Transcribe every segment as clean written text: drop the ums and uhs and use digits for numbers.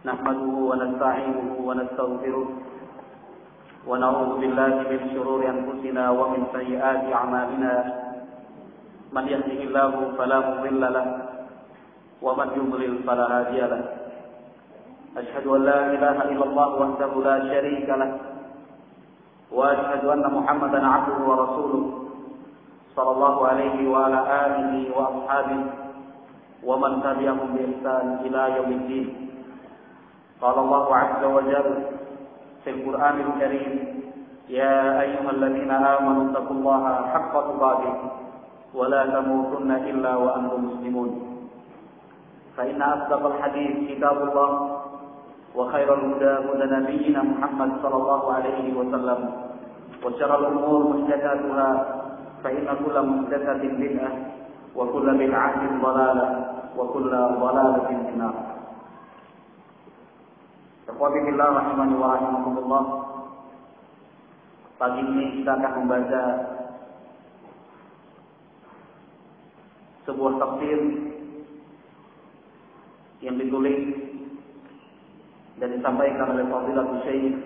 نحمده ونستعينه ونستغفره ونعوذ بالله من شرور أنفسنا ومن سيئات أعمالنا من يهده الله فلا مضل له ومن يضلل فلا هادي له أشهد أن لا إله إلا الله وحده لا شريك له وأشهد أن محمدا عبده ورسوله صلى الله عليه وعلى آله وأصحابه ومن تبعهم بإحسان إلى يوم الدين. قال الله عز وجل في القرآن الكريم: يا أيها الذين آمنوا اتقوا الله حق تقاته ولا تموتن إلا وأنتم مسلمون. فإن أصدق الحديث كتاب الله وخير الهدى هدى نبينا محمد صلى الله عليه وسلم وشر الأمور محدثاتها فإن كل محدثة بدعة وكل بدعة ضلالة وكل ضلالة في النار. Ikhwati fillah rahimani wa rahimakumullah. Pagi ini kita akan membaca sebuah tafsir yang ditulis dan disampaikan oleh Fadilatul Syekh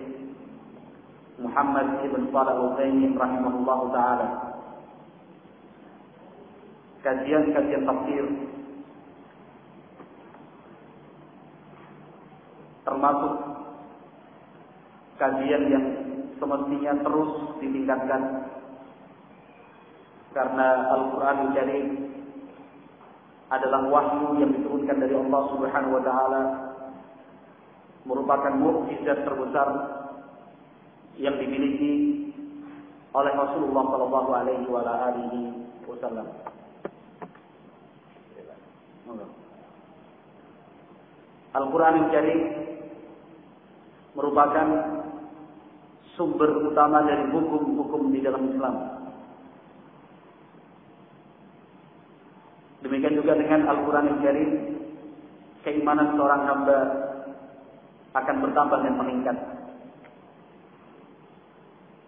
Muhammad ibn Shalih Al-Utsaimin rahimahullahu taala. Kajian-kajian tafsir termasuk kajian yang semestinya terus ditingkatkan karena Al-Qur'anul Karim adalah wahyu yang diturunkan dari Allah Subhanahu wa taala, merupakan mukjizat terbesar yang dimiliki oleh Rasulullah sallallahu alaihi wasallam. Al-Qur'anul Karim merupakan sumber utama dari hukum-hukum di dalam Islam. Demikian juga dengan Al-Qur'anul Karim, keimanan seorang hamba akan bertambah dan meningkat.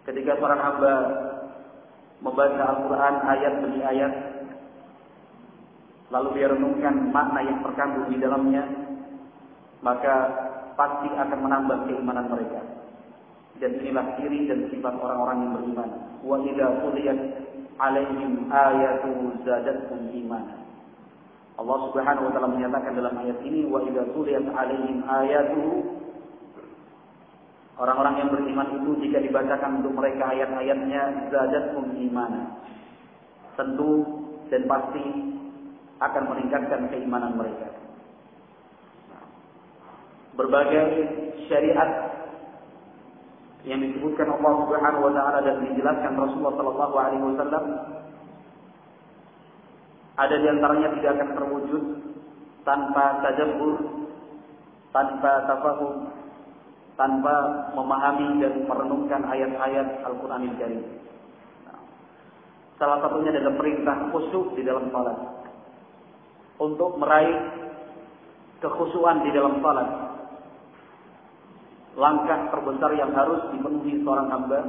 Ketika seorang hamba membaca Al-Quran ayat demi ayat, lalu dia renungkan makna yang terkandung di dalamnya, maka pasti akan menambah keimanan mereka. Dan inilah ciri dan sifat orang-orang yang beriman. Wa idza tuliyat 'alaihim ayatu zadatkum imana. Allah Subhanahu wa taala menyatakan dalam ayat ini, wa idza tuliyat 'alaihim ayatu, orang-orang yang beriman itu jika dibacakan untuk mereka ayat-ayatnya, zadatkum imana, tentu dan pasti akan meningkatkan keimanan mereka. Berbagai syariat yang disebutkan Allah Subhanahu wa taala dan dijelaskan Rasulullah sallallahu alaihi wasallam, ada di antaranya tidak akan terwujud tanpa tadabbur, tanpa tafahum, tanpa memahami dan merenungkan ayat-ayat Al-Qur'anul Karim. Salah satunya adalah perintah khusyuk di dalam salat. Untuk meraih kekhusyuan di dalam salat, langkah terbesar yang harus dipenuhi seorang hamba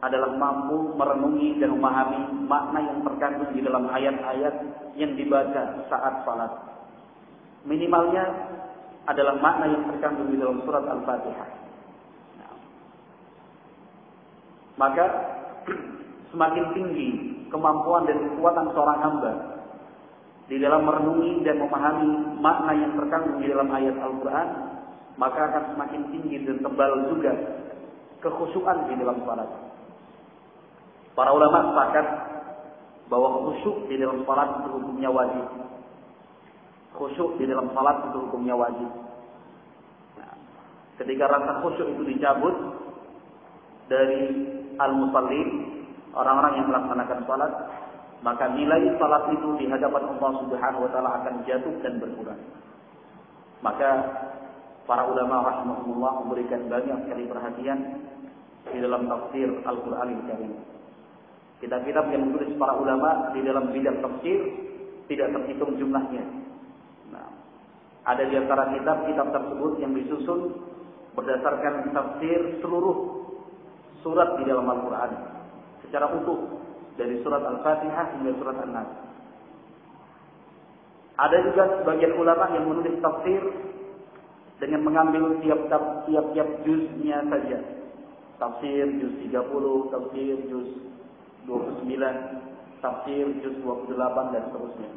adalah mampu merenungi dan memahami makna yang terkandung di dalam ayat-ayat yang dibaca saat salat. Minimalnya adalah makna yang terkandung di dalam surat Al-Fatihah. Maka semakin tinggi kemampuan dan kekuatan seorang hamba di dalam merenungi dan memahami makna yang terkandung di dalam ayat Al-Quran, maka akan semakin tinggi dan tebal juga kekhusyuan di dalam salat. Para ulama sepakat bahwa khusyuk di dalam salat itu hukumnya wajib. Khusyuk di dalam salat itu hukumnya wajib. Nah, ketika rasa khusyuk itu dicabut dari al-musallin, orang-orang yang melaksanakan salat, maka nilai salat itu di hadapan Allah Subhanahu wa taala akan jatuh dan berkurang. Maka para ulama rahimahullah memberikan banyak sekali perhatian di dalam tafsir Al-Qur'anul Karim. Kitab-kitab yang ditulis para ulama di dalam bidang tafsir tidak terhitung jumlahnya. Nah, ada di antara kitab-kitab tersebut yang disusun berdasarkan tafsir seluruh surat di dalam Al-Quran secara utuh, dari surat Al-Fatihah hingga surat An-Nas. Ada juga sebagian ulama yang menulis tafsir dengan mengambil tiap-tiap juznya saja. Tafsir juz 30, tafsir juz 29, tafsir juz 28 dan seterusnya.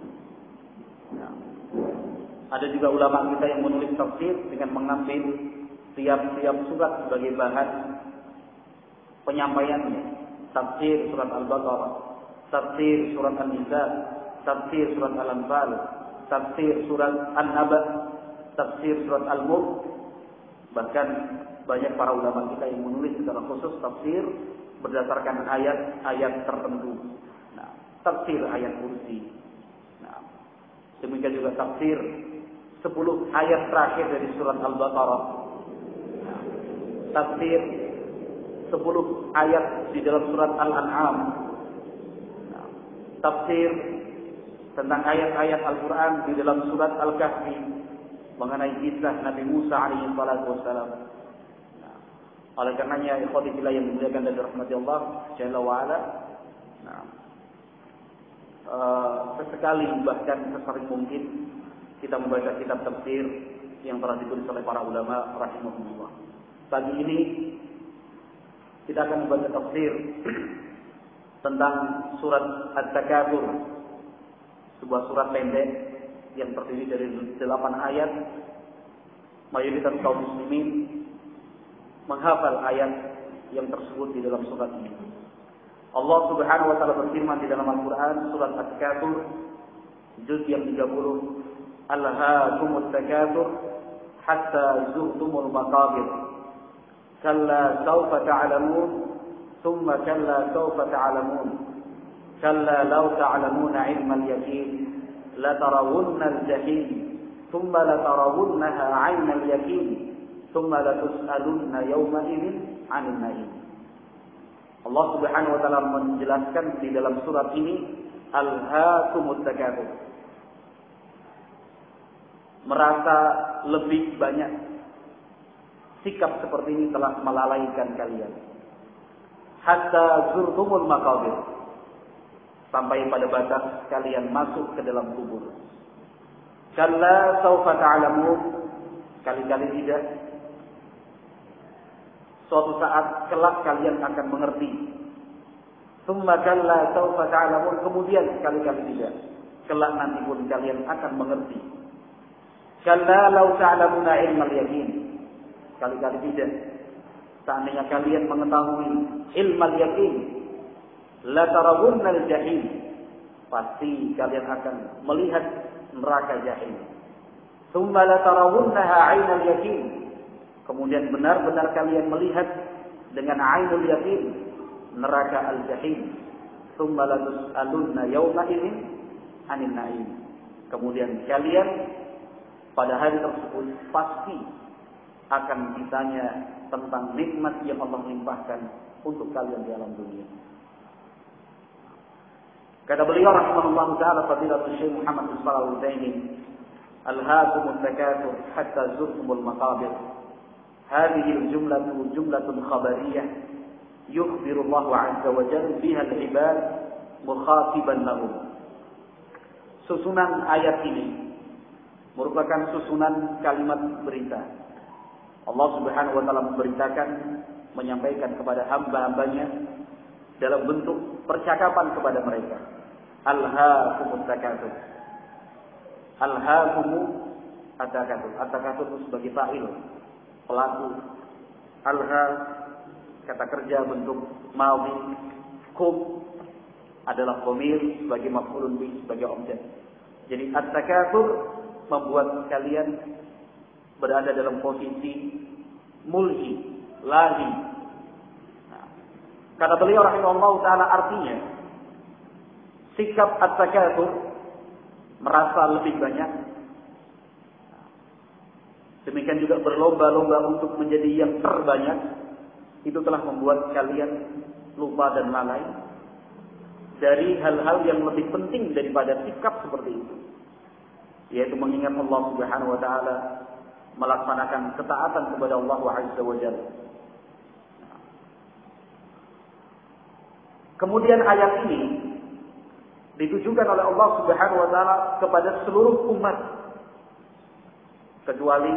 Nah, ada juga ulama kita yang menulis tafsir dengan mengambil tiap-tiap surat sebagai bahan penyampaiannya. Tafsir surat Al-Baqarah, tafsir surat An-Nisa, tafsir surat Al-Anfal, tafsir surat An-Naba, tafsir surat Al-Mulk. Bahkan banyak para ulama kita yang menulis secara khusus tafsir berdasarkan ayat-ayat tertentu. Nah, tafsir ayat kursi. Nah, demikian juga tafsir 10 ayat terakhir dari surat Al-Baqarah. Nah, tafsir 10 ayat di dalam surat Al-An'am. Nah, tafsir tentang ayat-ayat Al-Quran di dalam surat Al-Kahfi mengenai kisah Nabi Musa alaihi salatu wassalam. Nah, oleh karenanya ikhwati fillah yang dimuliakan dan dirahmati Allah Jalla wa ala, nah, sesekali bahkan sesering mungkin kita membaca kitab tafsir yang telah ditulis oleh para ulama rahimahumullah. Pagi ini kita akan membaca tafsir tentang surat At-Takatsur, sebuah surat pendek yang terdiri dari 8 ayat. Mayoritas kaum muslimin menghafal ayat yang tersebut di dalam surat ini. Allah Subhanahu wa taala berfirman di dalam Al-Qur'an surat At-Takatsur juz yang 30, Alhaakumut takatsur hatta zurtumul maqabir. Kalla sawfa ta'lamun, thumma kalla sawfa ta'lamun. Kalla law ta'lamuna 'ilmal yaqin, la tarawunna al-jahim, thumma la tarawunnaha 'aynal yaqin, thumma la tus'alunna yawma idzin 'anil na'im. Allah Subhanahu wa taala menjelaskan di dalam surat ini Alhaakumut takatsur. Merasa lebih banyak sikap seperti ini telah melalaikan kalian. Hatta zurtumul maqabir, sampai pada batas kalian masuk ke dalam kubur. Kalla sawfa ta'lamun, kali-kali tidak. Suatu saat kelak kalian akan mengerti. Tsumma kalla sawfa ta'lamun, kemudian kali-kali tidak. Kelak nanti pun kalian akan mengerti. Kalla law ta'lamuna ilmal yaqin, kali-kali tidak. Seandainya kalian mengetahui ilmal yaqin, la tarawunnal jahim, pasti kalian akan melihat neraka jahim. Tsumma la tarawunnaha 'ainal yaqin, kemudian benar-benar kalian melihat dengan 'ainul yaqin neraka al-jahim. Tsumma la tus'alunna yawma idzin 'anil na'im, kemudian kalian pada hari tersebut pasti akan ditanya tentang nikmat yang Allah limpahkan untuk kalian di alam dunia. Kata beliau rahimahullah taala fadilatul Syekh Muhammad bin Shalih Al-Utsaimin, alhaakumut takatsur hatta zurtumul maqabir. Hadhihi al-jumlatu jumlatun khabariyah yukhbiru Allah 'azza wa jalla biha al-ibad mukhatiban lahum. Susunan ayat ini merupakan susunan kalimat berita. Allah Subhanahu wa taala memberitakan, menyampaikan kepada hamba-hambanya dalam bentuk percakapan kepada mereka. Alhaakumut takatsur. Alhaakumut takatsur. At-takatsur sebagai fa'il, pelaku. Alha kata kerja bentuk madhi. Kum adalah dhamir sebagai maf'ulun bih, sebagai objek. Jadi at-takatsur membuat kalian berada dalam posisi mulhi, lahi. Nah, kata beliau rahimahullah taala artinya sikap at-takatsur, merasa lebih banyak. Demikian juga berlomba-lomba untuk menjadi yang terbanyak, itu telah membuat kalian lupa dan lalai dari hal-hal yang lebih penting daripada sikap seperti itu, yaitu mengingat Allah Subhanahu wa taala, melaksanakan ketaatan kepada Allah Azza wa Jalla. Kemudian ayat ini ditujukan oleh Allah Subhanahu wa taala kepada seluruh umat, kecuali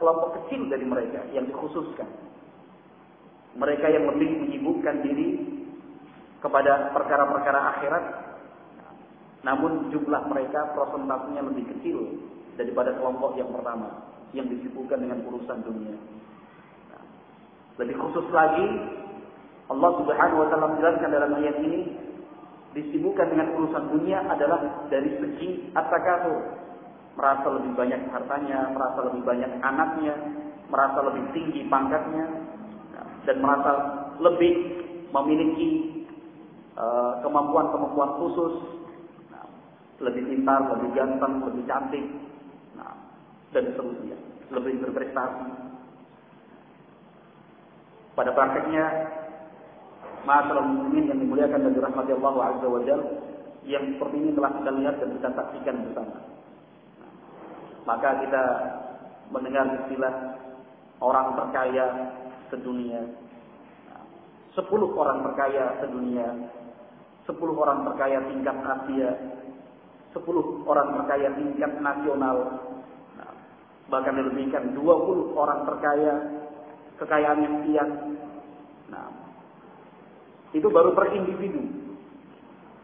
kelompok kecil dari mereka yang dikhususkan. Mereka yang lebih menyibukkan diri kepada perkara-perkara akhirat, namun jumlah mereka prosentasenya lebih kecil daripada kelompok yang pertama yang disibukkan dengan urusan dunia. Lebih khusus lagi, Allah Subhanahu wa taala menjelaskan dalam ayat ini, disibukkan dengan urusan dunia adalah dari segi at-takatsur, merasa lebih banyak hartanya, merasa lebih banyak anaknya, merasa lebih tinggi pangkatnya, dan merasa lebih memiliki kemampuan-kemampuan khusus, lebih pintar, lebih ganteng, lebih cantik, dan seterusnya, lebih berprestasi. Pada prakteknya, ma'asyiral muslimin yang dimuliakan dan dirahmati Allah Azza wa Jalla, yang seperti ini telah kita lihat dan kita saksikan bersama. Maka kita mendengar istilah orang terkaya sedunia, 10 orang terkaya sedunia, 10 orang terkaya tingkat Asia, 10 orang terkaya tingkat nasional, bahkan dilebihkan 20 orang terkaya, kekayaan yang sekian. Itu baru per individu.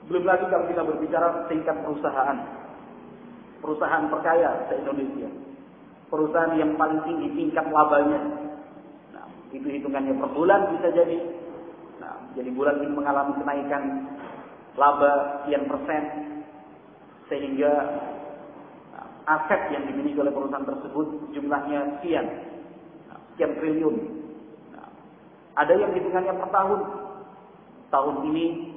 Belum lagi kalau kita berbicara tingkat perusahaan. Perusahaan terkaya se-Indonesia. Perusahaan yang paling tinggi tingkat labanya. Itu hitungannya per bulan bisa jadi. Jadi bulan ini mengalami kenaikan laba sekian persen. Sehingga aset yang dimiliki oleh perusahaan tersebut jumlahnya sekian triliun. Ada yang hitungannya per tahun. Tahun ini,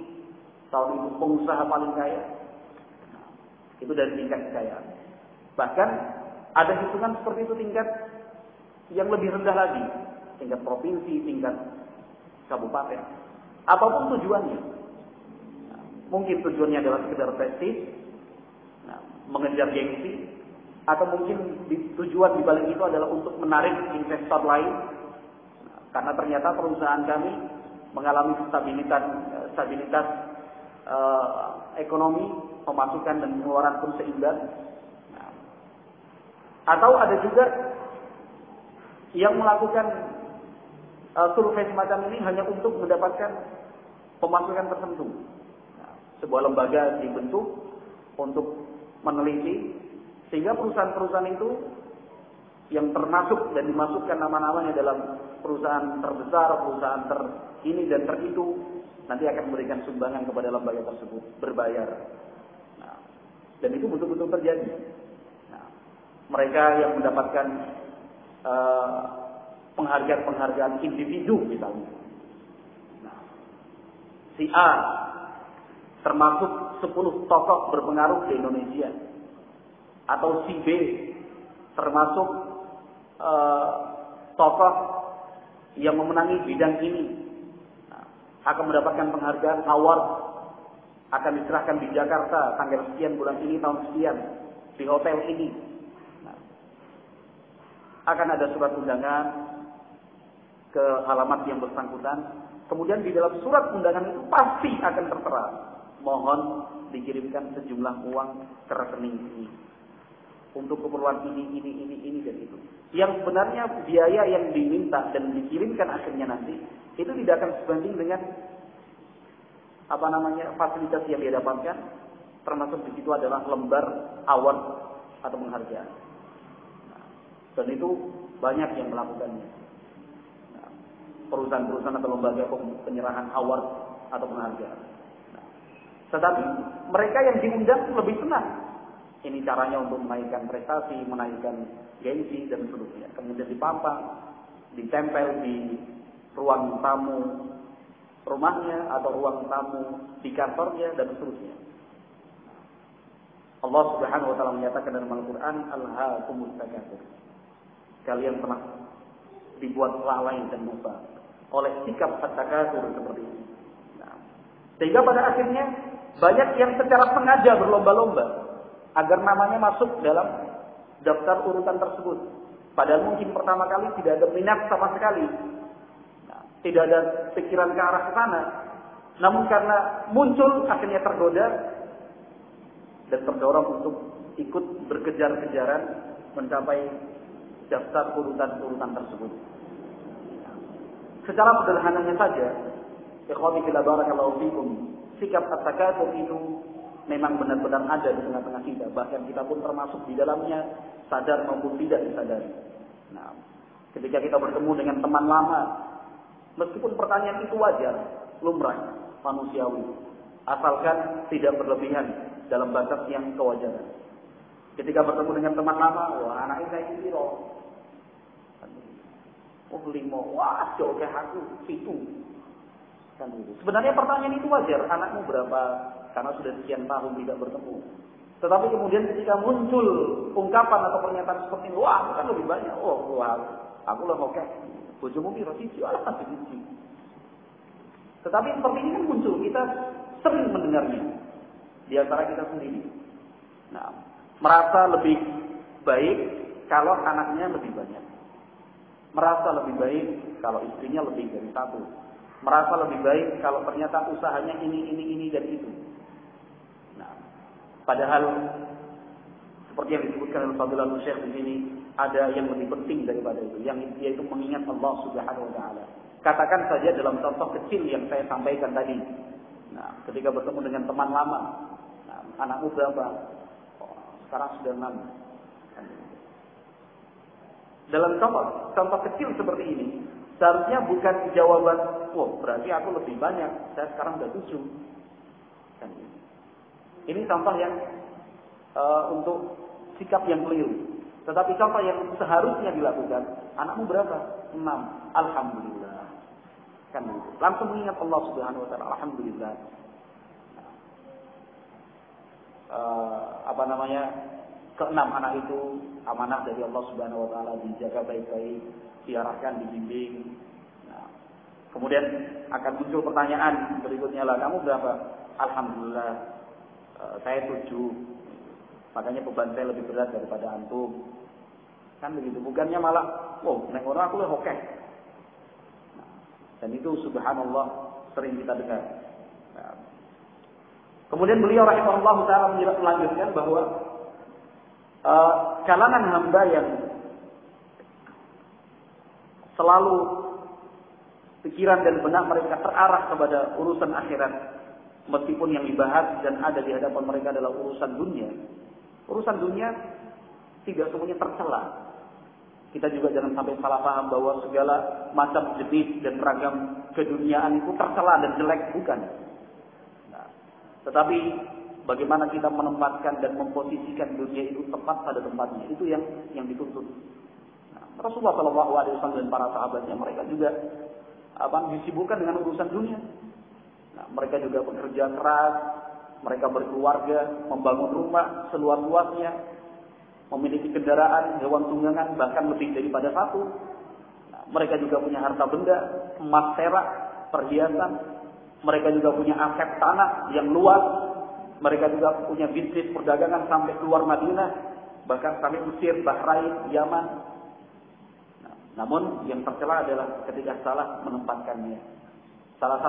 tahun itu pengusaha paling kaya. Itu dari tingkat kekayaan. Bahkan ada hitungan seperti itu tingkat yang lebih rendah lagi, tingkat provinsi, tingkat kabupaten. Apapun tujuannya. Mungkin tujuannya adalah sekedar prestis, mengejar gengsi, atau mungkin tujuan dibalik itu adalah untuk menarik investor lain. Karena ternyata perusahaan kami mengalami stabilitas ekonomi, pemasukan dan pengeluaran pun seimbang. Atau ada juga yang melakukan survei semacam ini hanya untuk mendapatkan pemasukan tertentu. Sebuah lembaga dibentuk untuk meneliti, sehingga perusahaan-perusahaan itu yang termasuk dan dimasukkan nama-namanya dalam perusahaan terbesar, perusahaan ini dan itu, nanti akan memberikan sumbangan kepada lembaga tersebut, berbayar. Dan itu betul-betul terjadi. Mereka yang mendapatkan penghargaan-penghargaan individu misalnya. Si A termasuk 10 tokoh berpengaruh di Indonesia. Atau si B termasuk tokoh yang memenangi bidang ini, akan mendapatkan penghargaan award, akan diserahkan di Jakarta tanggal sekian bulan ini tahun sekian di hotel ini. Akan ada surat undangan ke alamat yang bersangkutan. Kemudian di dalam surat undangan itu pasti akan tertera, mohon dikirimkan sejumlah uang ke rekening ini untuk keperluan ini dan itu. Yang sebenarnya biaya yang diminta dan dikirimkan akhirnya nanti itu tidak akan sebanding dengan fasilitas yang dia dapatkan, termasuk di situ adalah lembar award atau penghargaan. Dan itu banyak yang melakukannya. Perusahaan-perusahaan atau lembaga penyerahan award atau penghargaan. Tetapi mereka yang diundang lebih senang. Ini caranya untuk menaikkan prestasi, menaikkan gengsi dan seterusnya. Kemudian dipampang, ditempel di ruang tamu rumahnya atau ruang tamu di kantornya dan seterusnya. Allah Subhanahu wa taala menyatakan dalam Al-Qur'an, "Alhaakumus takatsur." Kalian telah dibuat lalai dan lupa oleh sikap at-takatsur seperti ini. Sehingga pada akhirnya banyak yang secara sengaja berlomba-lomba agar namanya masuk dalam daftar urutan tersebut. Padahal mungkin pertama kali tidak ada minat sama sekali. Tidak ada pikiran ke arah ke sana. Namun karena muncul akhirnya tergoda, dan terdorong untuk ikut berkejar-kejaran mencapai daftar urutan-urutan tersebut. Secara sederhananya saja, ikhwati fillah barakallahu fikum, sikap at-takatsur itu memang benar-benar ada di tengah-tengah kita, bahkan kita pun termasuk di dalamnya, sadar maupun tidak disadari. Nah, ketika kita bertemu dengan teman lama, meskipun pertanyaan itu wajar, lumrah, manusiawi, asalkan tidak berlebihan dalam batas yang kewajaran. Ketika bertemu dengan teman lama, wah anaknya kayak gitu loh. Oh 5, wah jauh kayak aku, situ. Kan gitu. Sebenarnya pertanyaan itu wajar, anakmu berapa? Karena sudah sekian tahun tidak bertemu. Tetapi kemudian ketika muncul ungkapan atau pernyataan seperti ini, wah aku kan lebih banyak. Oh wah, aku lah oke. Bojomu piro siji, ala kan siji. Tetapi seperti ini kan muncul, kita sering mendengarnya di antara kita sendiri. Nah, merasa lebih baik kalau anaknya lebih banyak. Merasa lebih baik kalau istrinya lebih dari satu. Merasa lebih baik kalau ternyata usahanya ini dan itu. Nah, padahal seperti yang disebutkan oleh Fadilatul Syekh di sini, ada yang lebih penting daripada itu, yang yaitu mengingat Allah Subhanahu wa taala. Katakan saja dalam contoh kecil yang saya sampaikan tadi. Nah, ketika bertemu dengan teman lama, nah, anakmu berapa? Oh, sekarang sudah 6. Dalam contoh kecil seperti ini, seharusnya bukan jawaban, wah berarti aku lebih banyak, saya sekarang udah 7. Kan? Ini contoh yang untuk sikap yang keliru. Tetapi contoh yang seharusnya dilakukan, anakmu berapa? 6. Alhamdulillah. Kan? Langsung mengingat Allah Subhanahu wa taala, alhamdulillah. Keenam anak itu amanah dari Allah Subhanahu wa taala, dijaga baik-baik, diarahkan, dibimbing. Nah, kemudian akan muncul pertanyaan berikutnya lah, kamu berapa? Alhamdulillah, saya 7. Makanya beban saya lebih berat daripada antum. Kan begitu, bukannya malah, oh, nek ngono aku lah oke. Nah, dan itu subhanallah sering kita dengar. Nah, kemudian beliau rahimahullah taala melanjutkan bahwa kalangan hamba yang selalu pikiran dan benak mereka terarah kepada urusan akhirat, meskipun yang dibahas dan ada di hadapan mereka adalah urusan dunia. Urusan dunia tidak semuanya tercela. Kita juga jangan sampai salah paham bahwa segala macam jenis dan ragam keduniaan itu tercela dan jelek, bukan. Nah, tetapi bagaimana kita menempatkan dan memposisikan dunia itu tepat pada tempatnya, itu yang dituntut. Nah, Rasulullah SAW dan para sahabatnya, mereka juga disibukkan dengan urusan dunia. Nah, mereka juga bekerja keras, mereka berkeluarga, membangun rumah seluas-luasnya, memiliki kendaraan, hewan tunggangan, bahkan lebih daripada 1. Nah, mereka juga punya harta benda, emas, perak, perhiasan. Mereka juga punya aset tanah yang luas. Mereka juga punya bisnis perdagangan sampai keluar Madinah, bahkan sampai Mesir, Bahrain, Yaman. Nah, namun yang tercela adalah ketika salah menempatkannya. Salah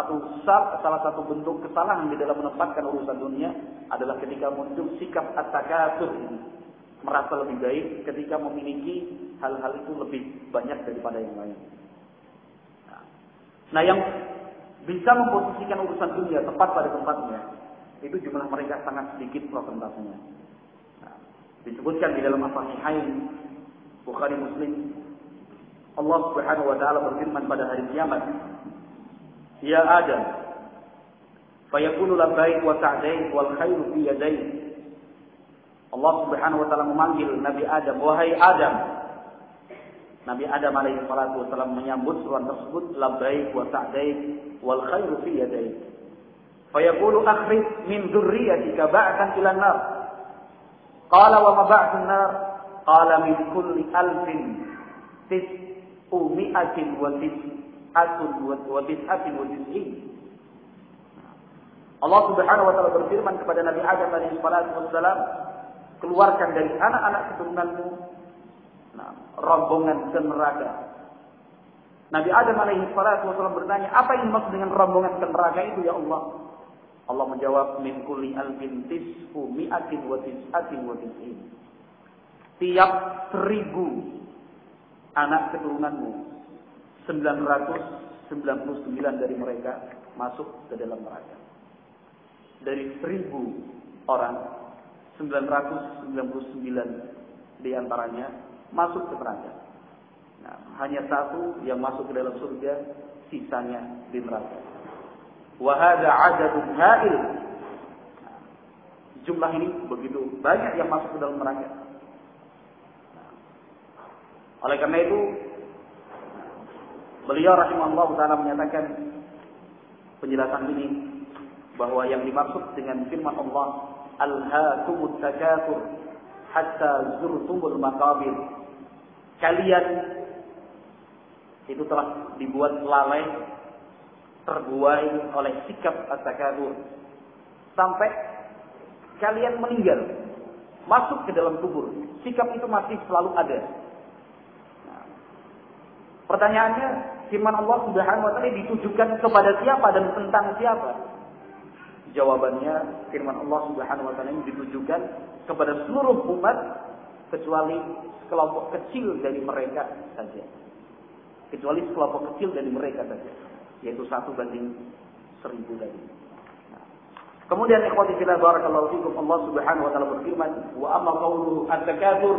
satu bentuk kesalahan di dalam menempatkan urusan dunia adalah ketika muncul sikap at-takatsur ini. Merasa lebih baik ketika memiliki hal-hal itu lebih banyak daripada yang lain. Nah, yang bisa memposisikan urusan dunia tepat pada tempatnya, itu jumlah mereka sangat sedikit prosentasenya. Nah, disebutkan di dalam As-Sahihain Bukhari Muslim, Allah Subhanahu wa taala berfirman pada hari kiamat, "Ya Adam, fayaqulu labbaik wa sa'daik wal khairu fi yadaik." Allah Subhanahu wa taala memanggil Nabi Adam, "Wahai Adam." Nabi Adam alaihi salatu wasallam menyambut seruan tersebut, "Labbaik wa sa'daik wal khairu fi yadaik." Fayaqulu akhrij min dzurriyyatika ba'san ila an-nar. Qala wa ma ba'sun nar? Qala min kulli alfin tis'umi'atin wa tis'atin wa tis'in. Allah Subhanahu wa taala berfirman kepada Nabi Adam alaihi salatu wassalam, keluarkan dari anak-anak keturunanmu rombongan ke neraka. Nabi Adam alaihi salatu wassalam bertanya, apa yang dimaksud dengan rombongan ke neraka itu ya Allah? Allah menjawab, min kulli alfin tis'u mi'atin wa tis'atin wa tis'in. Tiap 1000 anak keturunanmu, 999 dari mereka masuk ke dalam neraka. Dari 1000 orang, 999 diantaranya masuk ke neraka. Nah, hanya 1 yang masuk ke dalam surga, sisanya di neraka. Wa hadza 'adadun ha'il. Jumlah ini begitu banyak yang masuk ke dalam neraka. Oleh karena itu, beliau rahimahullah ta'ala menyatakan penjelasan ini bahwa yang dimaksud dengan firman Allah, alhaakumut takatsur hatta zurtumul maqabir. Kalian itu telah dibuat lalai, terbuai oleh sikap at-takatsur sampai kalian meninggal, masuk ke dalam kubur. Sikap itu masih selalu ada. Nah, pertanyaannya, firman Allah Subhanahu wa taala ditujukan kepada siapa dan tentang siapa? Jawabannya, firman Allah Subhanahu wa taala ini ditujukan kepada seluruh umat kecuali sekelompok kecil dari mereka saja. Kecuali sekelompok kecil dari mereka saja, yaitu 1/1000 tadi. Nah, kemudian ikhwati fillah barakallahu fikum, Allah Subhanahu wa taala berfirman, wa amma qawluhu at-takatsur.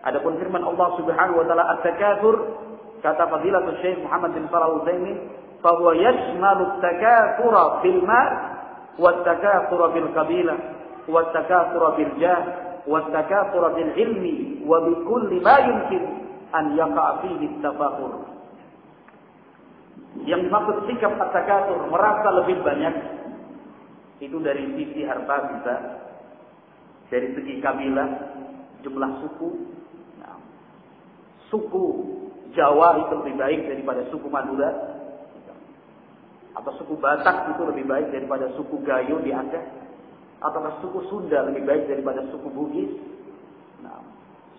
Adapun firman Allah Subhanahu wa taala at-takatsur, kata Fadilatul Syekh Muhammad bin Shalih Al-Utsaimin, fa huwa yashmalu at-takatsura bil mal wa at-takatsura bil qabilah wa at-takatsura bil jah wa at-takatsura bil ilmi wa bi kulli ma yumkin an yaqa fihi at-tafakhur. Yang dimaksud sikap at-takatsur, merasa lebih banyak, itu dari sisi harta bisa, dari segi kabilah, jumlah suku. Nah, suku Jawa itu lebih baik daripada suku Madura, atau suku Batak itu lebih baik daripada suku Gayo di Aceh, atau suku Sunda lebih baik daripada suku Bugis. Nah,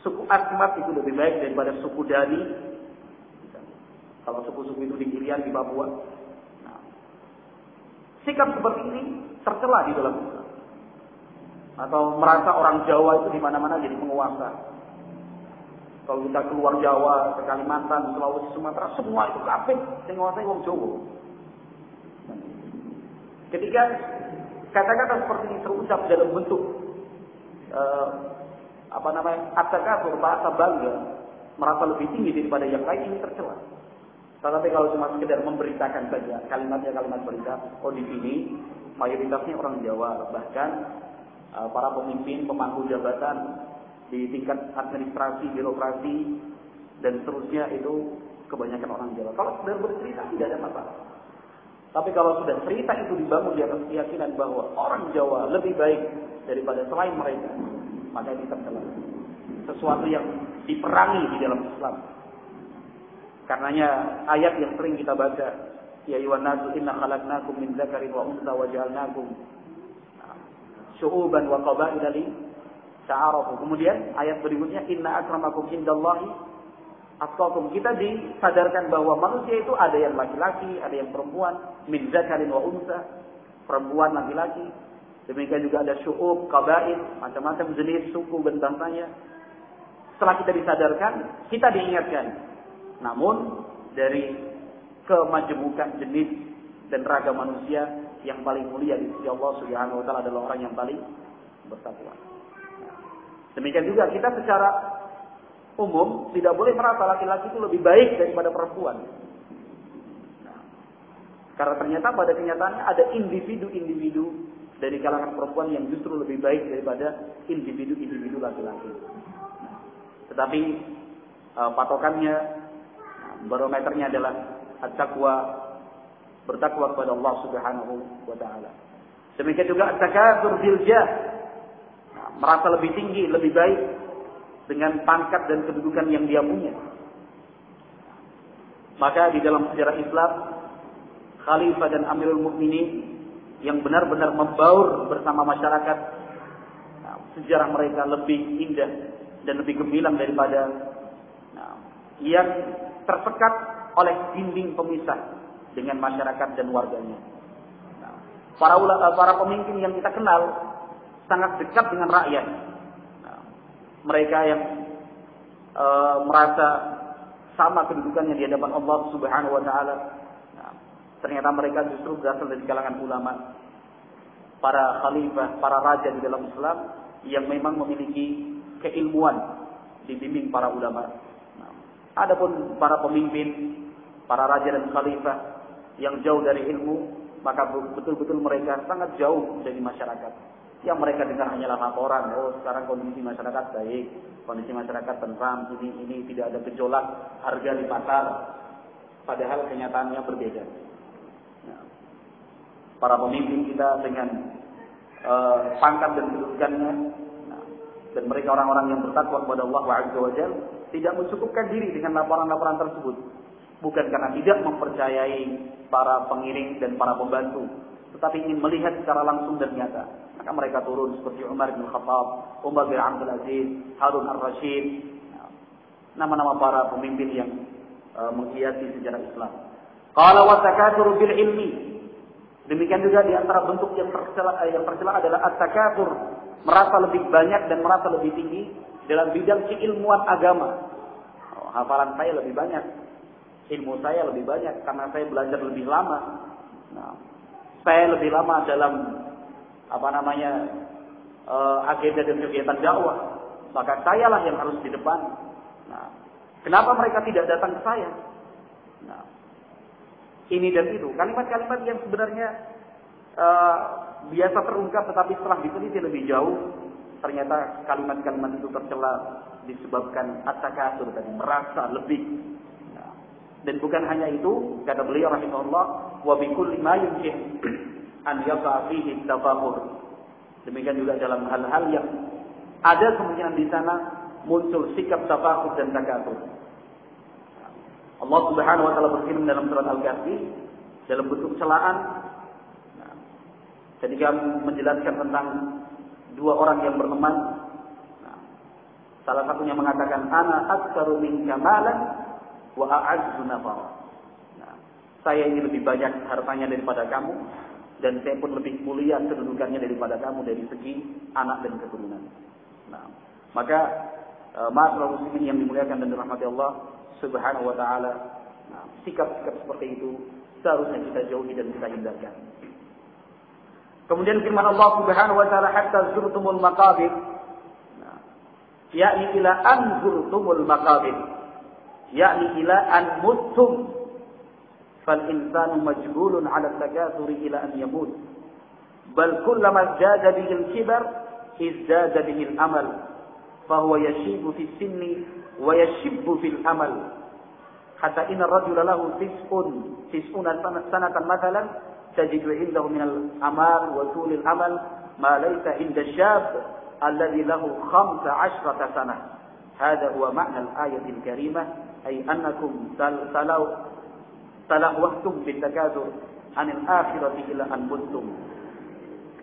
suku Asmat itu lebih baik daripada suku Dani. Kalau suku-suku itu di Irian, di Papua. Nah, sikap seperti ini tercela di dalam Islam. Atau merasa orang Jawa itu di mana-mana jadi penguasa. Kalau kita keluar Jawa, ke Kalimantan, Sulawesi, Sumatera, semua itu kafir, yang menguasai wong Jawa. Ketika kata-kata seperti ini terucap dalam bentuk at-takatsur, bahasa bangga, merasa lebih tinggi daripada yang lain, ini tercela. Tetapi kalau cuma sekedar memberitakan saja, kalimatnya kalimat berita, oh di sini mayoritasnya orang Jawa, bahkan para pemimpin, pemangku jabatan di tingkat administrasi, birokrasi, dan seterusnya itu kebanyakan orang Jawa. Kalau sudah bercerita tidak ada masalah. Tapi kalau sudah cerita itu dibangun di atas keyakinan bahwa orang Jawa lebih baik daripada selain mereka, maka ini tercela. Sesuatu yang diperangi di dalam Islam. Karenanya ayat yang sering kita baca, ya ayyuhan nasu inna khalaqnakum min dzakarin wa untha wa ja'alnakum syu'uban wa qabaila li ta'arafu. Kemudian ayat berikutnya, inna akramakum indallahi atqakum. Kita disadarkan bahwa manusia itu ada yang laki-laki, ada yang perempuan, min dzakarin wa untha, perempuan laki-laki. Demikian juga ada syu'ub, qabail, macam-macam jenis suku dan bangsanya. Setelah kita disadarkan, kita diingatkan. Namun dari kemajemukan jenis dan ragam manusia, yang paling mulia di sisi Allah Subhanahu wa taala adalah orang yang paling bertakwa. Demikian juga kita secara umum tidak boleh merasa laki-laki itu lebih baik daripada perempuan. Karena ternyata pada kenyataannya ada individu-individu dari kalangan perempuan yang justru lebih baik daripada individu-individu laki-laki. Tetapi patokannya, barometernya adalah at-taqwa, bertakwa kepada Allah Subhanahu wa taala. Demikian juga at-takatsur bil jah, merasa lebih tinggi, lebih baik dengan pangkat dan kedudukan yang dia punya. Maka di dalam sejarah Islam, khalifah dan amirul mukminin yang benar-benar membaur bersama masyarakat, sejarah mereka lebih indah dan lebih gemilang daripada yang tersekat oleh dinding pemisah dengan masyarakat dan warganya. Para pemimpin yang kita kenal sangat dekat dengan rakyat. Nah, mereka yang merasa sama kedudukannya di hadapan Allah Subhanahu wa taala. Nah, ternyata mereka justru berasal dari kalangan ulama, para khalifah, para raja di dalam Islam yang memang memiliki keilmuan dibimbing para ulama. Nah, adapun para pemimpin, para raja dan khalifah yang jauh dari ilmu, maka betul-betul mereka sangat jauh dari masyarakat. Yang mereka dengar hanyalah laporan, oh sekarang kondisi masyarakat baik, kondisi masyarakat tentram, ini tidak ada gejolak harga di pasar. Padahal kenyataannya berbeda. Nah, para pemimpin kita dengan pangkat dan kedudukannya, dan mereka orang-orang yang bertakwa kepada Allah Azza wa Jalla, tidak mencukupkan diri dengan laporan-laporan tersebut. Bukan karena tidak mempercayai para pengiring dan para pembantu, tetapi ingin melihat secara langsung dan nyata. Maka mereka turun seperti Umar bin Khattab, Umar bin Abdul Aziz, Harun ar-Rasyid, nama-nama para pemimpin yang menghiasi sejarah Islam. Qala wa takatsur bil ilmi. Demikian juga di antara bentuk yang tercela adalah at-takatsur, merasa lebih banyak dan merasa lebih tinggi dalam bidang keilmuan agama. Hafalan saya lebih banyak, ilmu saya lebih banyak karena saya belajar lebih lama. Nah, saya lebih lama dalam agenda dan kegiatan dakwah, maka sayalah yang harus di depan. Nah, kenapa mereka tidak datang ke saya? Nah, ini dan itu kalimat-kalimat yang sebenarnya biasa terungkap, tetapi setelah diteliti lebih jauh, ternyata kalimat-kalimat itu tercela disebabkan at-takatsur tadi, merasa lebih. Nah, dan bukan hanya itu, kata beliau rahimahullah, wa bi kulli ma yumkin an yaqa fihi tafakhur. Demikian juga dalam hal-hal yang ada kemungkinan di sana muncul sikap tafakhur dan takatsur. Allah Subhanahu wa taala berfirman dalam surat Al-Kahfi dalam bentuk celaan, ketika menjelaskan tentang dua orang yang berteman. Salah satunya mengatakan, ana aktsaru minka malan wa a'azzu nafara. Saya ini lebih banyak hartanya daripada kamu, dan saya pun lebih mulia kedudukannya daripada kamu dari segi anak dan keturunan. Nah, maka ma'asyiral muslimin yang dimuliakan dan dirahmati Allah Subhanahu wa taala, nah, sikap-sikap seperti itu seharusnya kita jauhi dan kita hindarkan. Kemudian firman Allah Subhanahu wa taala, hatta zurtumul maqabir, nah, yakni ila an zurtumul maqabir, yakni ila an muttum. Fal insanu majbulun 'ala takatsuri ila an yamut. Bal kullama zada bihi al-kibar izdada bihi al-amal. Fa huwa yashibu fi sinni wa yashibbu fil amal. Hatta inna ar-rajula lahu tis'una sanatan mathalan tajidu indahu min al-amal wa tul al-amal ma laysa inda ash-shab alladhi lahu 15 sanah. Hadha huwa ma'na al-ayati al-karimah, ay annakum talahwahtum bitakatsur anil akhirati ila an buntum.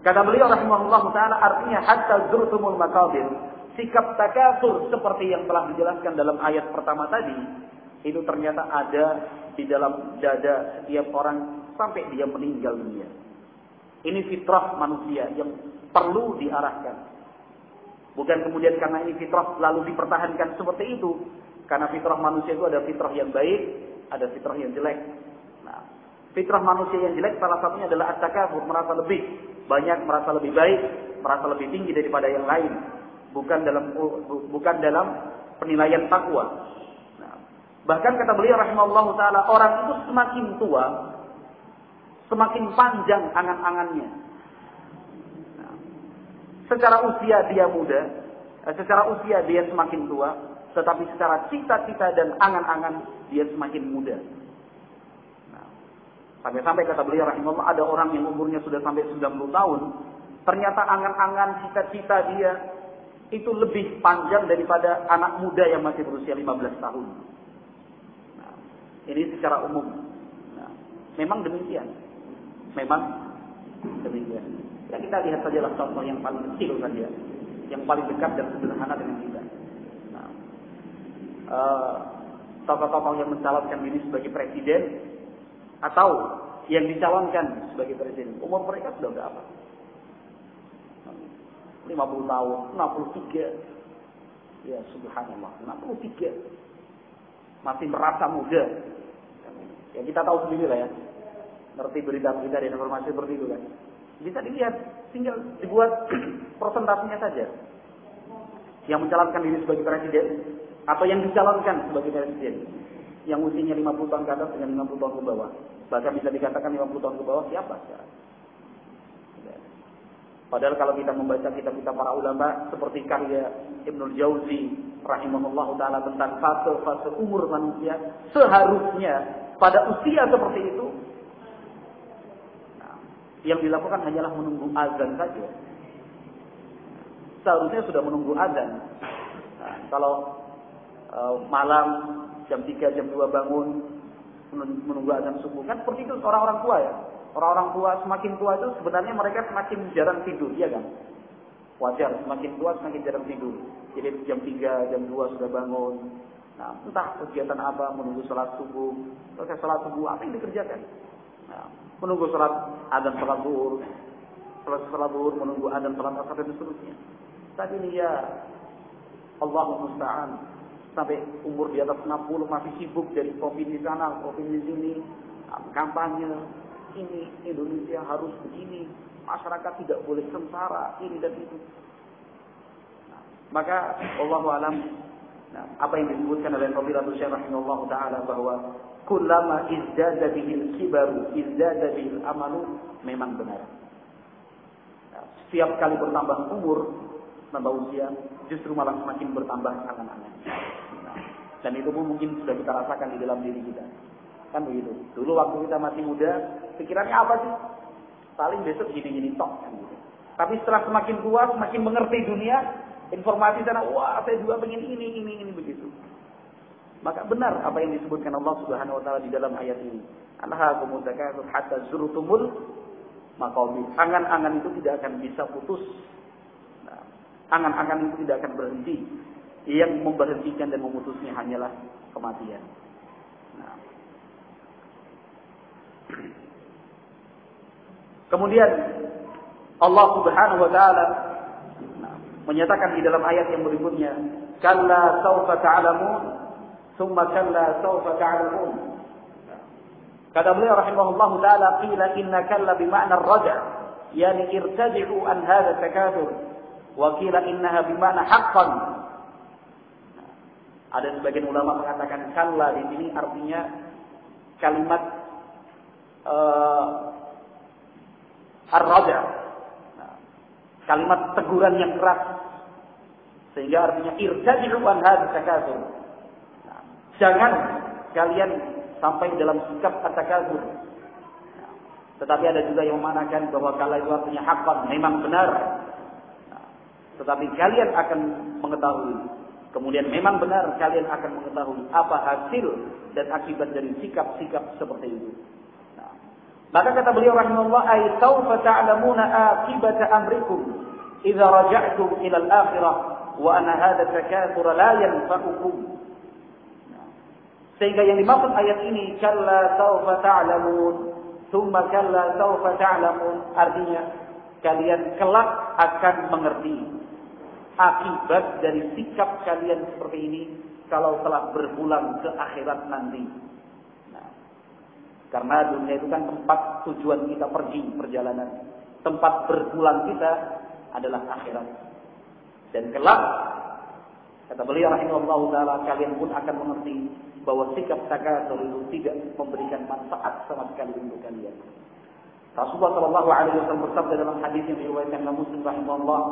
Kata beliau rahimahullah taala, artinya hatta zurtumul maqabir, sikap takatsur seperti yang telah dijelaskan dalam ayat pertama tadi, itu ternyata ada di dalam dada setiap orang sampai dia meninggal dunia. Ini fitrah manusia yang perlu diarahkan. Bukan kemudian karena ini fitrah lalu dipertahankan seperti itu. Karena fitrah manusia itu ada fitrah yang baik, ada fitrah yang jelek. Nah, fitrah manusia yang jelek salah satunya adalah at-takatsur, merasa lebih banyak, merasa lebih baik, merasa lebih tinggi daripada yang lain. Bukan dalam penilaian takwa. Nah, bahkan kata beliau rahimahullahu taala, orang itu semakin tua, semakin panjang angan-angannya. Nah, secara usia dia muda, secara usia dia semakin tua, tetapi secara cita-cita dan angan-angan dia semakin muda. Nah, sampai-sampai kata beliau rahimahullah, ada orang yang umurnya sudah sampai 90 tahun, ternyata angan-angan cita-cita dia itu lebih panjang daripada anak muda yang masih berusia 15 tahun. Nah, ini secara umum. Nah, memang demikian. Ya, kita lihat sajalah contoh yang paling kecil saja, yang paling dekat dan sederhana dengan kita. Tokoh-tokoh yang mencalonkan diri sebagai presiden atau yang dicalonkan sebagai presiden, umur mereka sudah berapa? 50 tahun, 63. Ya subhanallah, 63. Masih merasa muda. Ya kita tahu sendiri lah ya. Ngerti berita-berita dan informasi seperti itu kan. Bisa dilihat, tinggal dibuat persentasinya saja. Yang mencalonkan diri sebagai presiden atau yang dicalonkan sebagai presiden. Yang usianya 50 tahun ke atas dengan 50 tahun ke bawah. Bahkan bisa dikatakan 50 tahun ke bawah siapa sekarang? Padahal kalau kita membaca kitab-kitab para ulama seperti karya Ibnul Jauzi rahimahullah taala tentang fase-fase umur manusia, seharusnya pada usia seperti itu yang dilakukan hanyalah menunggu azan saja. Seharusnya sudah menunggu azan. Kalau malam jam 3, jam 2 bangun menunggu azan subuh, kan seperti itu orang-orang tua ya. Orang-orang tua semakin tua itu sebenarnya mereka semakin jarang tidur, ya kan? Wajar, semakin tua semakin jarang tidur. Jadi jam 3, jam 2 sudah bangun. Nah, entah kegiatan apa, menunggu sholat subuh. Selesai sholat subuh, apa yang dikerjakan? Nah, menunggu sholat adzan sholat zuhur. Selesai sholat zuhur, menunggu adzan sholat asar dan seterusnya. Saat ini ya, Allahul musta'an. Sampai umur di atas 60 masih sibuk dari provinsi sana, provinsi sini, kampanye. Ini Indonesia harus begini, masyarakat tidak boleh sengsara, ini dan itu. Nah, maka wallahu alam, apa yang disebutkan oleh Fadilatul Syekh rahimahullah taala bahwa kullama izdada bihil kibaru izdada bihil amalu memang benar. Nah, setiap kali bertambah umur, tambah usia, justru malah semakin bertambah angan-angan. Nah, dan itu pun mungkin sudah kita rasakan di dalam diri kita. Kan begitu. Dulu waktu kita masih muda, pikirannya apa sih? Paling besok gini-gini tok. Kan gitu. Tapi setelah semakin tua, semakin mengerti dunia, informasi sana, wah saya juga pengen ini begitu. Maka benar apa yang disebutkan Allah Subhanahu Wa Taala di dalam ayat ini. Alhaakumut takatsur hatta zurtumul maqabir. Angan-angan itu tidak akan bisa putus. Nah, angan-angan itu tidak akan berhenti. Yang memberhentikan dan memutusnya hanyalah kematian. Nah. Kemudian Allah Subhanahu wa taala menyatakan di dalam ayat yang berikutnya, "Kalla saufa ta'lamun, tsumma kalla saufa ta'lamun." Kata beliau rahimahullahu taala, "Qila inna kalla bima'na ar-raja', yani irtaji'u an hadha takatsur, wa qila innaha bima'na haqqan." Ada sebagian ulama mengatakan kalla di sini artinya kalimat ar-raja', kalimat teguran yang keras, sehingga artinya irtaji'u an hadza takatsur. Jangan kalian sampai dalam sikap at-takatsur. Tetapi ada juga yang memanakan bahwa kala itu artinya haqqan, memang benar. Tetapi kalian akan mengetahui, kemudian memang benar kalian akan mengetahui apa hasil dan akibat dari sikap-sikap seperti itu. Maka kata beliau rahimahullah, ay sawfa ta'lamuna aqibata amrikum idza raja'tum ila al-akhirah wa anna hadha takatsur la yanfa'ukum. Sehingga yang dimaksud ayat ini kalla sawfa ta'lamun thumma kalla sawfa ta'lamun, artinya kalian kelak akan mengerti akibat dari sikap kalian seperti ini kalau telah berpulang ke akhirat nanti. Karena dunia itu kan tempat tujuan kita pergi perjalanan. Tempat berpulang kita adalah akhirat. Dan kelak, kata beliau rahimahullahu taala, kalian pun akan mengerti bahwa sikap takatsur itu tidak memberikan manfaat sama sekali untuk kalian. Rasulullah sallallahu alaihi wasallam bersabda dalam hadis yang diriwayatkan oleh Muslim rahimahullah,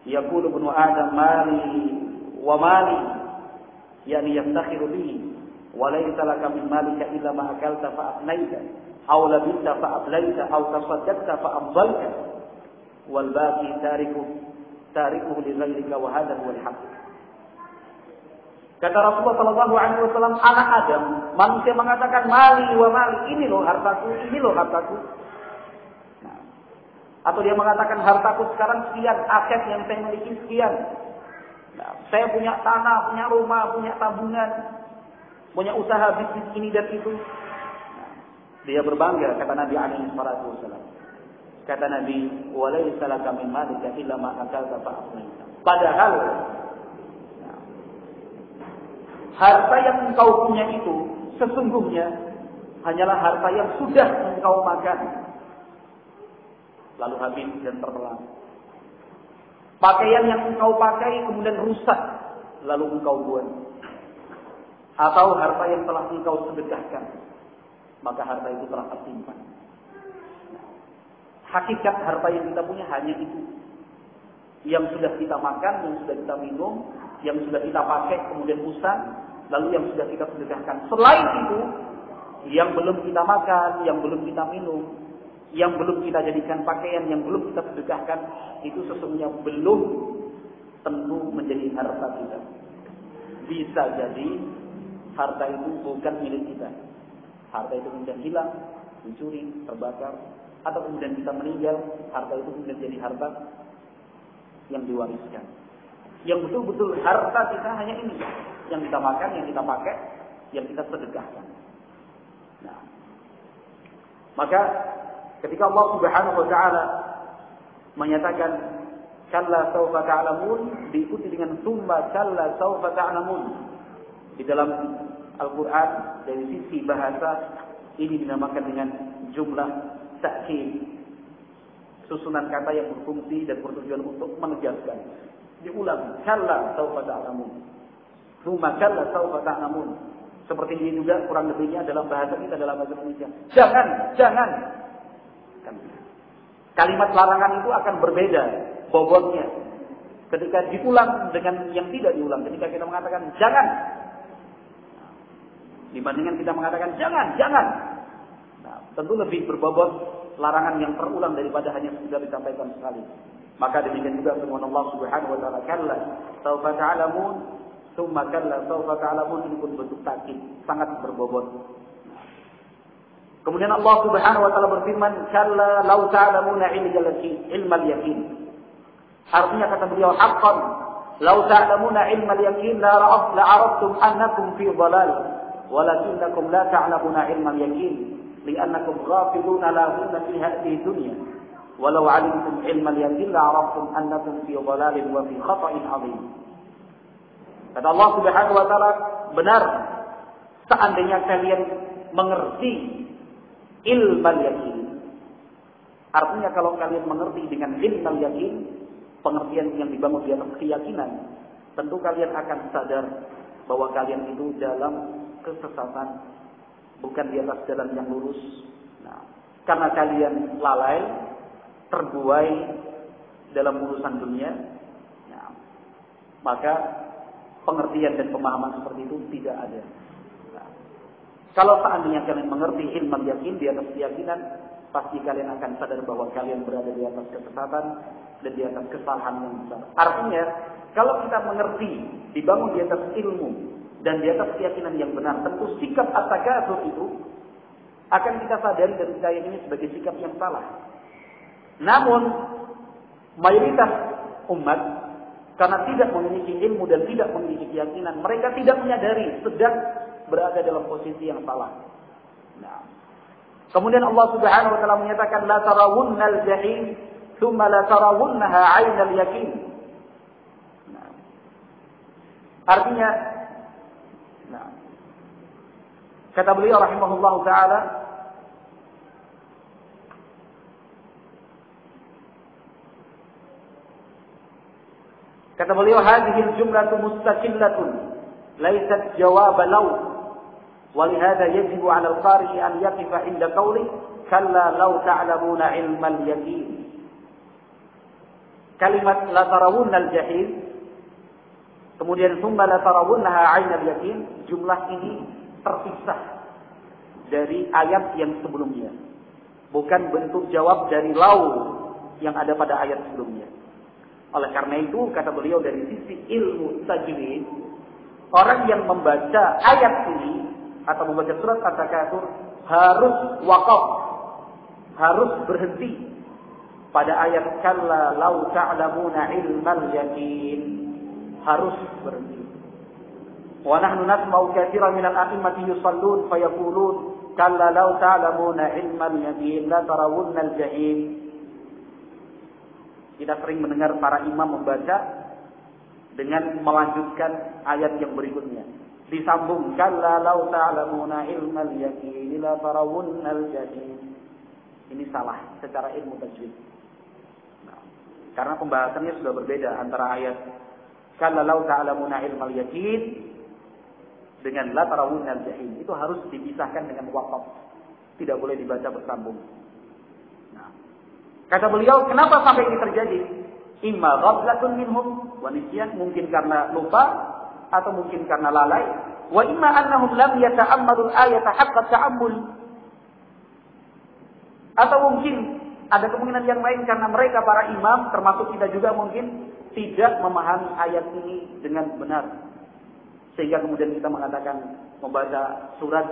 "Yaqulu ibnu Adam mali wa mali," yakni yaftakhiru bihi. وَلَيْسَ لَكَ مِنْ مَالِكَ إِلَّا مَا أَكَلْتَ فَأَفْنَيْتَ أَوْ لَبِثْتَ فَأَبْلَيْتَ أَوْ تَصَدَّقْتَ فَأَمْضَيْتَ وَالْبَاقِي تَارِكُهُ لِغَيْرِكَ وَهَذَا هُوَ الْحَقُّ. Kata Rasulullah sallallahu alaihi wasallam, anak Adam, manusia mengatakan mali wa mali, ini loh hartaku, ini loh hartaku. Nah, atau dia mengatakan hartaku sekarang sekian, aset yang saya miliki sekian. Nah, saya punya tanah, punya rumah, punya tabungan, punya usaha bisnis ini dan itu. Nah, Dia berbangga, kata Nabi alaihi salatu wasallam. Kata Nabi, "Wa laysa laka min malika illa ma akalta fa afnaita." Padahal harta yang engkau punya itu sesungguhnya hanyalah harta yang sudah engkau makan lalu habis dan tertelan. Pakaian yang engkau pakai kemudian rusak lalu engkau buang. Atau harta yang telah engkau sedekahkan, maka harta itu telah tersimpan. Hakikat harta yang kita punya hanya itu. Yang sudah kita makan, yang sudah kita minum, yang sudah kita pakai kemudian usang, lalu yang sudah kita sedekahkan. Selain itu, yang belum kita makan, yang belum kita minum, yang belum kita jadikan pakaian, yang belum kita sedekahkan, itu sesungguhnya belum tentu menjadi harta kita. Bisa jadi harta itu bukan milik kita. Harta itu kemudian hilang, dicuri, terbakar, atau kemudian kita meninggal, harta itu kemudian jadi harta yang diwariskan. Yang betul-betul harta kita hanya ini, yang kita makan, yang kita pakai, yang kita sedekahkan. Nah, maka ketika Allah Subhanahu wa taala menyatakan kalla saufa ta'lamun, diikuti dengan summa kalla saufa ta'lamun. Di dalam Al-Quran dari sisi bahasa ini dinamakan dengan jumlah ta'kid, susunan kata yang berfungsi dan bertujuan untuk menegaskan. Diulang, kalla saufa ta'lamun, summa kalla saufa ta'lamun. Seperti ini juga kurang lebihnya dalam bahasa kita, dalam bahasa Indonesia. Jangan. Kalimat larangan itu akan berbeda bobotnya ketika diulang dengan yang tidak diulang. Ketika kita mengatakan jangan, dibandingkan kita mengatakan jangan. Nah, tentu lebih berbobot larangan yang terulang daripada hanya sudah disampaikan sekali. Maka demikian juga firman Allah Subhanahu wa taala, kalla saufa ta'lamun, tsumma kalla saufa ta'lamun, ini pun bentuk takkid, sangat berbobot. Kemudian Allah Subhanahu wa taala berfirman, kalla law ta'lamuna ilmal yaqin. Artinya kata beliau, haqqan law ta'lamuna ilmal yaqin la araftum annakum fi dhalal. ولكنكم لا تعلمون علم اليقين لأنكم غافلون لا غنى في هذه الدنيا ولو علمتم علم اليقين لعرفتم أنكم في ضلال وفي خطأ عظيم. Kata Allah Subhanahu wa taala, benar seandainya kalian mengerti ilmal yakin. Artinya kalau kalian mengerti dengan ilmal yakin, pengertian yang dibangun di atas keyakinan, tentu kalian akan sadar bahwa kalian itu dalam kesesatan, bukan di atas jalan yang lurus. Nah, karena kalian lalai, terbuai dalam urusan dunia, nah, maka pengertian dan pemahaman seperti itu tidak ada. Nah, kalau seandainya kalian mengerti ilmu yakin di atas keyakinan, pasti kalian akan sadar bahwa kalian berada di atas kesesatan dan di atas kesalahan yang besar. Artinya, kalau kita mengerti, dibangun di atas ilmu dan di atas keyakinan yang benar, tentu sikap at-takatsur itu akan kita sadari dan kita yakini sebagai sikap yang salah. Namun mayoritas umat karena tidak memiliki ilmu dan tidak memiliki keyakinan, mereka tidak menyadari sedang berada dalam posisi yang salah. Nah, kemudian Allah Subhanahu wa taala menyatakan la tarawunnal jahim tsumma la tarawunnaha 'ainal yaqin. Nah, artinya, nah, kata beliau rahimahullahu taala, kata beliau, hadhihi al-jumlatu mustaqillatun laysat jawab law wa lihadha yajibu 'ala al-qari' an yaqifa 'inda qawli kalla law ta'lamuna 'ilmal yaqin. Kalimat la tarawunna al-jahim, kemudian summa la tarawunnaha 'ainal yaqin, jumlah ini terpisah dari ayat yang sebelumnya. Bukan bentuk jawab dari law yang ada pada ayat sebelumnya. Oleh karena itu, kata beliau, dari sisi ilmu tajwid, orang yang membaca ayat ini atau membaca surat At-Takatsur harus waqaf, harus berhenti pada ayat kalla law ta'lamuna ilmal yaqin, harus berhenti. Wa nahnu nasma'u katsiran minal a'immati yusallun fayaqulun kalla law ta'lamuna ilmal yaqin la tarawunnal jahim. Kita sering mendengar para imam membaca dengan melanjutkan ayat yang berikutnya. Disambung kalla law ta'lamuna ilmal yaqin la tarawunnal jahim. Ini salah secara ilmu tajwid. Nah, karena pembahasannya sudah berbeda antara ayat kalla law ta'lamuna ilmal yaqin dengan la tarawunnal jahim. Itu harus dipisahkan dengan waqaf. Tidak boleh dibaca bersambung. Nah, kata beliau, kenapa sampai ini terjadi? Imma ghaflatun minhum wa nisyan, mungkin karena lupa atau mungkin karena lalai, wa imma annahum lam yata'ammalul ayata haqqa ta'ammul. Atau mungkin ada kemungkinan yang lain karena mereka para imam termasuk kita juga mungkin tidak memahami ayat ini dengan benar. Sehingga kemudian kita mengatakan membaca surat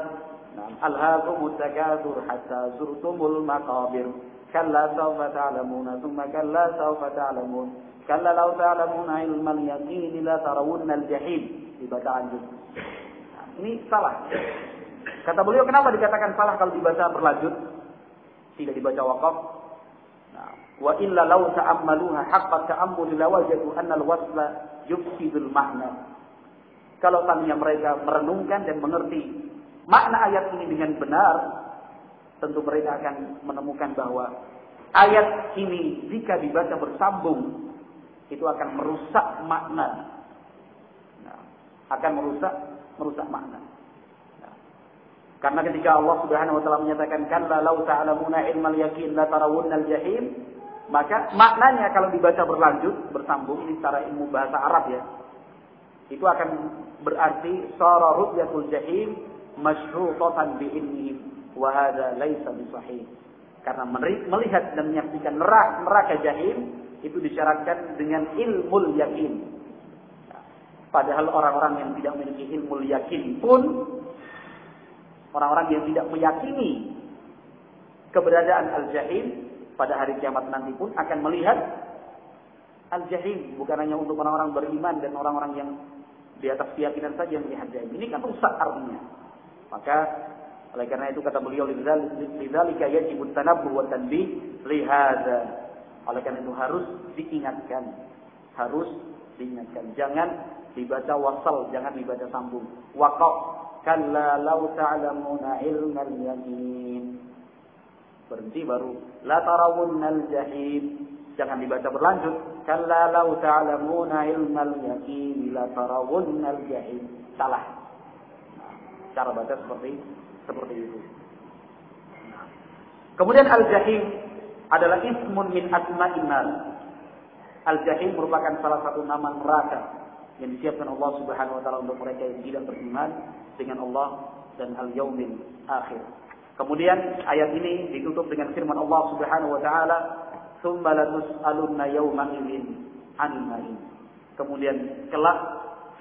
Alhaakumut takatsur hatta zurtumul maqabir. Kalla sawfa ta'lamuna thumma kalla sawfa ta'lamun. Kalla law ta'lamuna ilmal yaqin la tarawunnal jahim. Dibaca lanjut. Nah, ini salah. Kata beliau, kenapa dikatakan salah kalau dibaca berlanjut? Tidak dibaca waqaf. Nah, wa illa law ta'ammaluha haqqa ta'ammul la wajadu anna al-wasla yufsidul ma'na. Kalau tadinya mereka merenungkan dan mengerti makna ayat ini dengan benar, tentu mereka akan menemukan bahwa ayat ini jika dibaca bersambung itu akan merusak makna. Nah, akan merusak makna. Nah, karena ketika Allah Subhanahu wa taala menyatakan kalla law ta'lamuna ilmal yaqin la tarawunnal jahim, maka maknanya kalau dibaca berlanjut bersambung ini secara ilmu bahasa Arab ya. Itu akan berarti sara ru'yatul jahim masyruṭatan bi ilmihim wa hadza laisa bisahih. Karena melihat dan menyaksikan neraka jahim itu disyaratkan dengan ilmul yakin. Padahal orang-orang yang tidak memiliki ilmul yakin pun, orang-orang yang tidak meyakini keberadaan al-jahim pada hari kiamat nanti pun akan melihat al-jahim. Bukan hanya untuk orang-orang beriman dan orang-orang yang di atas keyakinan saja yang melihat jahim. Ini kan rusak artinya. Maka oleh karena itu kata beliau, lidzalika yajibut tanabbuh wa tanbih lihadza. Oleh karena itu harus diingatkan. Jangan dibaca wasal, jangan dibaca sambung. Waqaf kalla law ta'lamuna ilmal yaqin. Berhenti baru la tarawunnal jahim. Jangan dibaca berlanjut. Kalla law ta'lamuna ilmal yaqin la tarawunnal jahim. Salah. Cara baca seperti itu. Kemudian al-jahim adalah ismun min asma'in nar. Al-jahim merupakan salah satu nama neraka yang disiapkan Allah Subhanahu wa taala untuk mereka yang tidak beriman dengan Allah dan al-yaumil akhir. Kemudian ayat ini ditutup dengan firman Allah Subhanahu wa taala, "Tsumma latus'alunna yawma idzin 'anil na'im." Kemudian kelak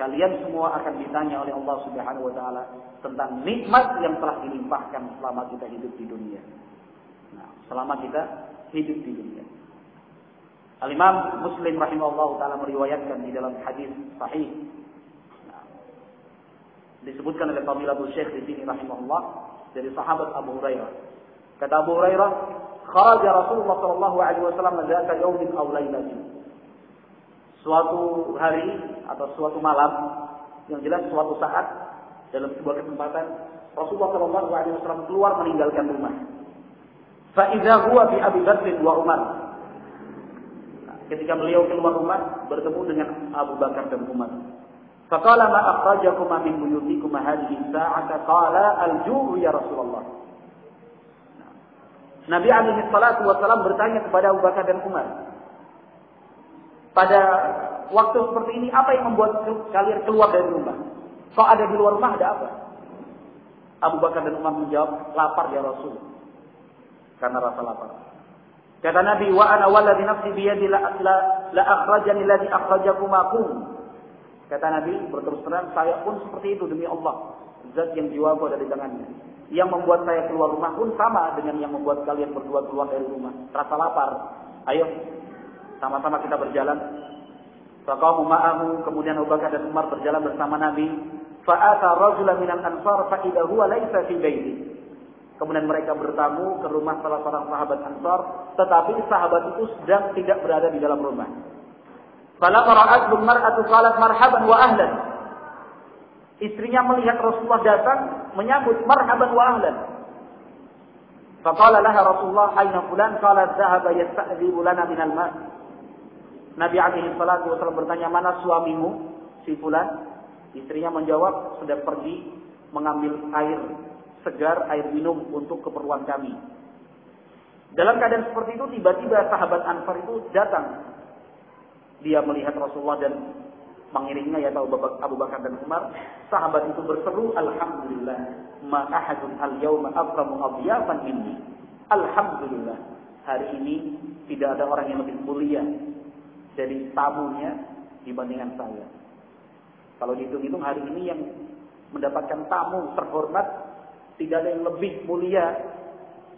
kalian semua akan ditanya oleh Allah Subhanahu wa taala tentang nikmat yang telah dilimpahkan selama kita hidup di dunia. Nah, selama kita hidup di dunia. Al-Imam Muslim rahimahullah taala meriwayatkan di dalam hadis sahih. Nah, disebutkan oleh Fadilatul Syekh di sini rahimahullah dari sahabat Abu Hurairah. Kata Abu Hurairah, "Kharaja Rasulullah sallallahu alaihi wasallam dzata yaumin aw lailatin." Suatu hari atau suatu malam, yang jelas suatu saat dalam sebuah kesempatan Rasulullah sallallahu alaihi wasallam keluar meninggalkan rumah. Fa idza huwa bi Abi Bakr wa Umar. Ketika beliau keluar rumah bertemu dengan Abu Bakar dan Umar. Faqala ma akhrajakuma min buyutikum hadhihi sa'ata? Qala al-ju'u ya Rasulullah. Nabi alaihi salatu wasallam bertanya kepada Abu Bakar dan Umar, pada waktu seperti ini apa yang membuat kalian keluar dari rumah? Kok ada di luar rumah ada apa? Abu Bakar dan Umar menjawab, lapar ya Rasul. Karena rasa lapar. Kata Nabi, wa ana walladzi nafsi biyadi la akhrajani alladzi akhrajakumakum. Kata Nabi, berterus terang saya pun seperti itu demi Allah. Zat yang jiwaku ada di tangannya. Yang membuat saya keluar rumah pun sama dengan yang membuat kalian berdua keluar dari rumah. Rasa lapar. Ayo, sama-sama kita berjalan. Faqamu ma'ahu, kemudian Abu Bakar dan Umar berjalan bersama Nabi. Fa'ata rajulan minal ansar fa idza huwa laisa fi baiti. Kemudian mereka bertamu ke rumah salah seorang sahabat Ansar, tetapi sahabat itu sedang tidak berada di dalam rumah. Falamma ra'at al-mar'atu qalat marhaban wa ahlan. Istrinya melihat Rasulullah datang, menyambut marhaban wa ahlan. Faqala laha Rasulullah aina fulan? Qalat dhahaba yasta'dhibu lana min al-ma'. Nabi alaihi salatu wasallam bertanya, mana suamimu si fulan? Istrinya menjawab, sudah pergi mengambil air segar, air minum untuk keperluan kami. Dalam keadaan seperti itu, tiba-tiba sahabat Ansar itu datang. Dia melihat Rasulullah dan mengiringnya, yaitu Abu Bakar dan Umar. Sahabat itu berseru, alhamdulillah, ma ahadun al-yawma akramu adiyafan minni. Alhamdulillah, hari ini tidak ada orang yang lebih mulia dari tamunya dibandingkan saya. Kalau dihitung-hitung hari ini yang mendapatkan tamu terhormat, tidak ada yang lebih mulia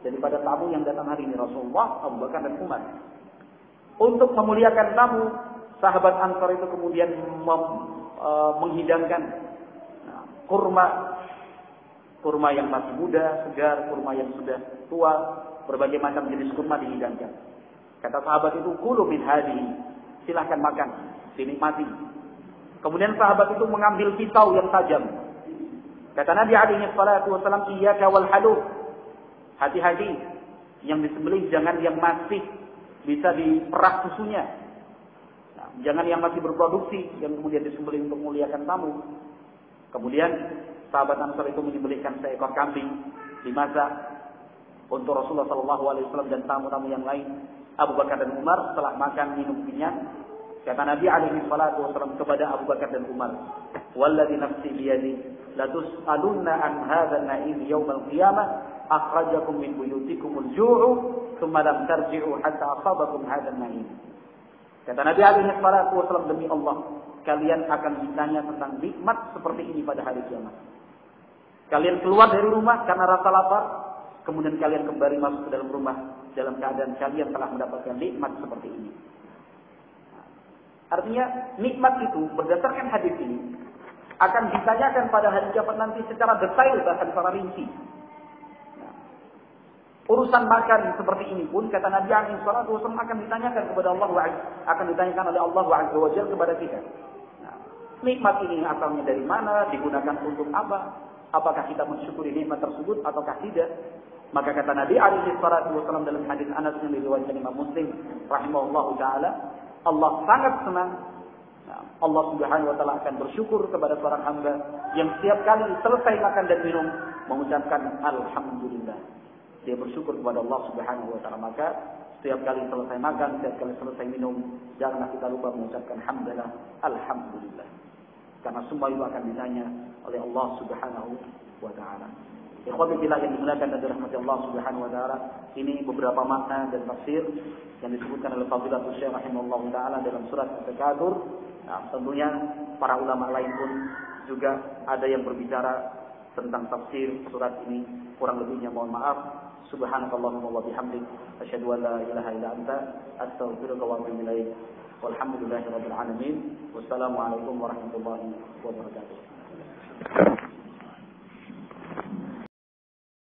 daripada tamu yang datang hari ini, Rasulullah, Abu Bakar dan Umar. Untuk memuliakan tamu, sahabat Ansar itu kemudian menghidangkan kurma yang masih muda, segar, kurma yang sudah tua, berbagai macam jenis kurma dihidangkan. Kata sahabat itu, kulu min hadihi, silahkan makan, dinikmati. Kemudian sahabat itu mengambil pisau yang tajam. Kata Nabi alaihi salatu wasallam, iyyaka wal halu. Hati-hati, yang disembelih jangan yang masih bisa diperah susunya. Nah, jangan yang masih berproduksi, yang kemudian disembelih untuk memuliakan tamu. Kemudian sahabat Ansar itu menyembelihkan seekor kambing dimasak untuk Rasulullah SAW dan tamu-tamu yang lain. Abu Bakar dan Umar setelah makan minum kenyang, kata Nabi alaihi salatu wasallam kepada Abu Bakar dan Umar, walladzi nafsi biyadi la tus'alunna an hadzal na'im yaumal qiyamah akhrajakum min buyutikumul ju'u thumma lam tarji'u hatta asabakum hadzal na'im. Kata Nabi alaihi salatu wasallam, demi Allah, kalian akan ditanya tentang nikmat seperti ini pada hari kiamat. Kalian keluar dari rumah karena rasa lapar, kemudian kalian kembali masuk ke dalam rumah dalam keadaan kalian telah mendapatkan nikmat seperti ini. Artinya nikmat itu berdasarkan hadis ini akan ditanyakan pada hari kiamat nanti secara detail, bahkan secara rinci. Urusan makan seperti ini pun kata Nabi alaihi salatu wasallam akan ditanyakan kepada Allah, akan ditanyakan oleh Allah azza wa jalla kepada kita. Nikmat ini asalnya dari mana, digunakan untuk apa? Apakah kita mensyukuri nikmat tersebut ataukah tidak? Maka kata Nabi alaihi salatu wasallam dalam hadis Anas yang diriwayatkan Imam Muslim rahimahullahu taala, Allah sangat senang. Allah Subhanahu wa taala akan bersyukur kepada seorang hamba yang setiap kali selesai makan dan minum mengucapkan alhamdulillah. Dia bersyukur kepada Allah Subhanahu wa taala. Maka setiap kali selesai makan, setiap kali selesai minum, janganlah kita lupa mengucapkan hamdalah, alhamdulillah. Karena semua itu akan ditanya oleh Allah Subhanahu wa taala. Ikhwati billah yang dimuliakan dan dirahmati Allah Subhanahu wa taala, ini beberapa makna dan tafsir yang disebutkan oleh Fadilatul Syekh rahimahullah taala dalam surat At-Takatsur. Nah, tentunya para ulama lain pun juga ada yang berbicara tentang tafsir surat ini. Kurang lebihnya mohon maaf. Subhanakallahumma wa bihamdik asyhadu an la ilaha illa anta astaghfiruka wa atubu ilaik. Walhamdulillahirabbil alamin. Wassalamualaikum warahmatullahi wabarakatuh.